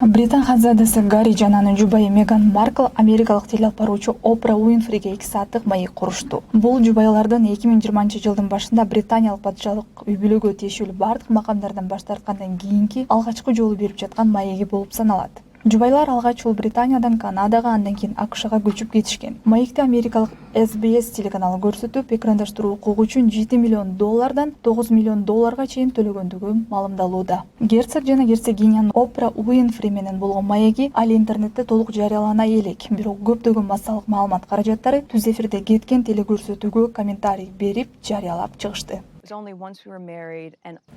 Британ ханзадасы Гарри жана анын жубайы Меган Маркл америкалык телеалпаруучу Опра Уинфриге 2 сааттык маек курушту. Бул жубайлардын 2020-жылдын башында британиялык падышалык үй-бүлөгө тиешелүү бардык макамдардан баш тарткандан кийинки алгачкы жолу берип жаткан маеги болуп саналат. Жубайлар алгач Британиядан Канадага, андан кийин АКШга көчүп кетишкен. Маекти америкалык SBS телеканалы көрсөтүп, экрандашыруу укугу үчүн $7 миллион $9 миллион чейин төлөгөндүгү маалымдалууда. Герцог жана герцогинянын Опра Уинфри менен болгон маеги ал интернетте толук жарыялана элек. Бирок көптөгөн массалык маалымат каражаттары түз эфирде кеткен телекөрсөтүүгө комментарий берип, жарыялап чыгышты.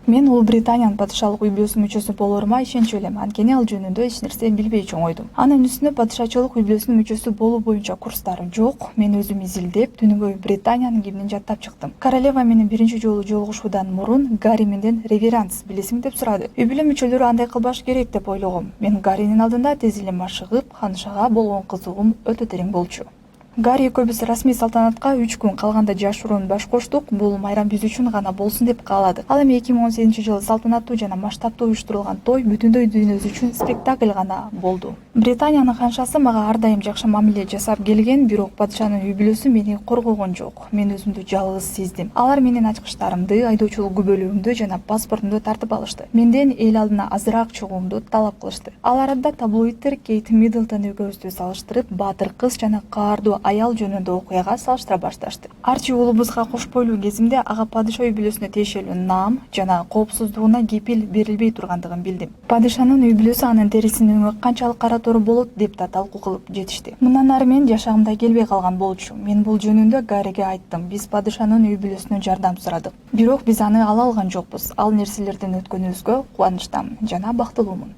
Мен Улуу Британиянын падышалык үй-бүлөсүнүн мүчөсү болорума ишенчү элем, анткени ал жөнүндө эч нерсе билбей чоңойдум. Анын үстүнө падышачылык үй-бүлөсүнүн мүчөсү болуу боюнча курстарым жок. Мен өзүм изилдеп, түнү бою Британиянын гимнин жаттап чыктым. Королева менен биринчи жолу жолугушуудан мурун Гарри менден реверанс билесиңби деп сурады. Үй-бүлө мүчөлөрү андай кылбаш керек деп ойлогом. Мен Гарринин алдында тез эле машыгып, ханышага болгон кызыгуум өтө терең болчу. Гарри экөөбүз расмий салтанатка 3 күн калганда жашыруун баш коштук. Бул майрам биз үчүн гана болсун деп кааладык. Ал эми 2018-жылы салтанаттуу жана масштабтуу уюштурулган той бүтүндөй дүйнөбүз үчүн спектакль гана болду. Британиянын ханшасы мага ар дайым жакшы мамиле жасап келген, бирок падышанын үй-бүлөсү мени коргогон жок. Мен өзүмдү жалгыз сездим. Алар менин ачкычтарымды, айдоочулук күбөлөгүмдү жана паспортумду тартып алышты. Менден эл алдына азыраак чыгуумду талап кылышты. Ал арада таблоидтер Кейт Миддлтон экөөбүздү салыштырып, баатыр кыз жана каардуу аял жөнүндө окуяга салыштыра башташты. Арчи уулубузга кош бойлуу кезимде ага падыша үй-бүлөсүнө тиешелүү наам жана коопсуздугуна кепил берилбей тургандыгын билдим. Падышанын үй-бүлөсү анын терисинин өңү канчалык кара тору болот деп да талкуу кылып жетишти. Мындан ары мен жашагымда келбей калган болчу. Мен бул жөнүндө Гарриге айттым. Биз падышанын үй-бүлөсүнөн жардам сурадык. Бирок биз аны ала алган жокпуз. Ал нерселерден өткөнүбүзгө кубанычтамын жана бактылуумун.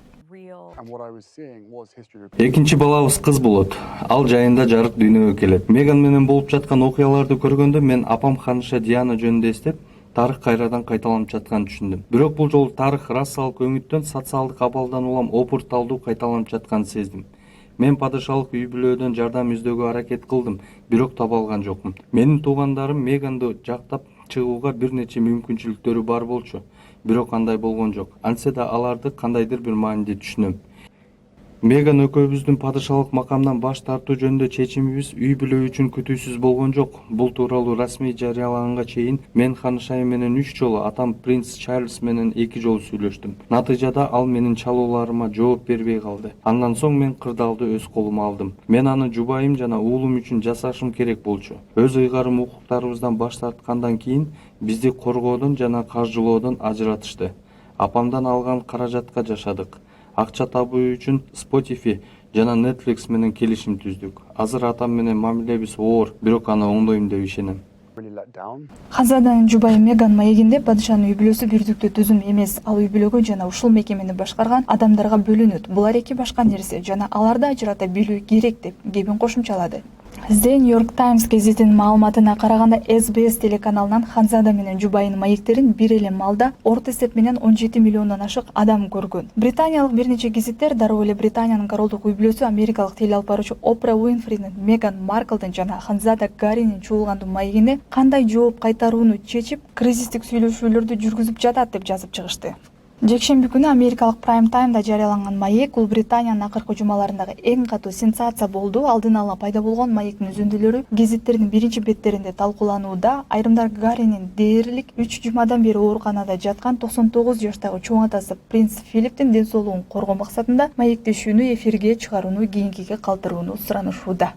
Экинчи балабыз кыз болот. Ал жайында жарык дүйнөгө келет. Меган менен болуп жаткан окуяларды көргөндө мен апам ханыша Диана жөнүндө эстеп, тарых кайрадан кайталанып жатканын түшүндүм. Бирок бул жолу тарых расалык өңүттөн, социалдык абалдан улам опурталдуу кайталанып жатканын сездим. Мен падышалык үй-бүлөдөн жардам издөөгө аракет кылдым, бирок таба алган жокмун. Менин туугандарым Меганды жактап чыгууга бир нече мүмкүнчүлүктөрү бар болчу, бирок андай болгон жок. Антсе да аларды кандайдыр бир мааниде түшүнөм. Меган экөөбүздүн падышалык макамдан баш тартуу жөнүндө чечимибиз үй-бүлө үчүн күтүүсүз болгон жок. Бул тууралуу расмий жарыяланганга чейин мен ханышайым менен 3 жолу, атам принц Чарльз менен 2 жолу сүйлөштүм. Натыйжада ал менин чалууларыма жооп бербей калды. Андан соң мен кырдаалды өз колума алдым. Мен аны жубайым жана уулум үчүн жасашым керек болчу. Өз ыйгарым укуктарыбыздан баш тарткандан кийин бизди коргоодон жана каржылоодон ажыратышты. Апамдан алган каражатка жашадык. Акча табуу үчүн Spotify жана Netflix менен келишим түздүк. Азыр атам менен мамилебиз оор, бирок аны оңдойм деп ишенем. Ханзаданын жубайы Меган маегинде падышанын үй-бүлөсү бирдиктүү түзүм эмес. Ал үй-бүлөгө жана ушул мекемени башкарган адамдарга бөлүнөт. Булар эки башка нерсе жана аларды ажырата билүү керек деп кебин кошумчалады. The New York Times гезитинин маалыматына караганда, SBS телеканалынан Ханзада менен жубайынын маектерин бир эле малда орто эсеп менен 17 миллиондон ашык адам көргөн. Британиялык бир нече гезиттер дароо эле Британиянын королдук үй-бүлөсү америкалык телеалпаруучу Опра Уинфринин, Меган Марклдын жана Ханзада Гарринин чуулгандуу маегине кандай жооп кайтарууну чечип, кризистик сүйлөшүүлөрдү жүргүзүп жатат деп жазып чыгышты. Жекшемби күнү америкалык Prime Time'да жарыяланган маек Улуу Британиянын акыркы жумаларындагы эң катуу сенсация болду. Алдын ала пайда болгон маектин үзүндүлөрү гезиттердин биринчи беттеринде талкууланууда. Айрымдар Гарринин дээрлик 3 жумадан бери ооруканада жаткан 99 жаштагы чоң атасы принц Филипптин ден соолугун коргоо максатында маектешүүнү эфирге чыгарууну кейинкиге калтырууну суранышууда.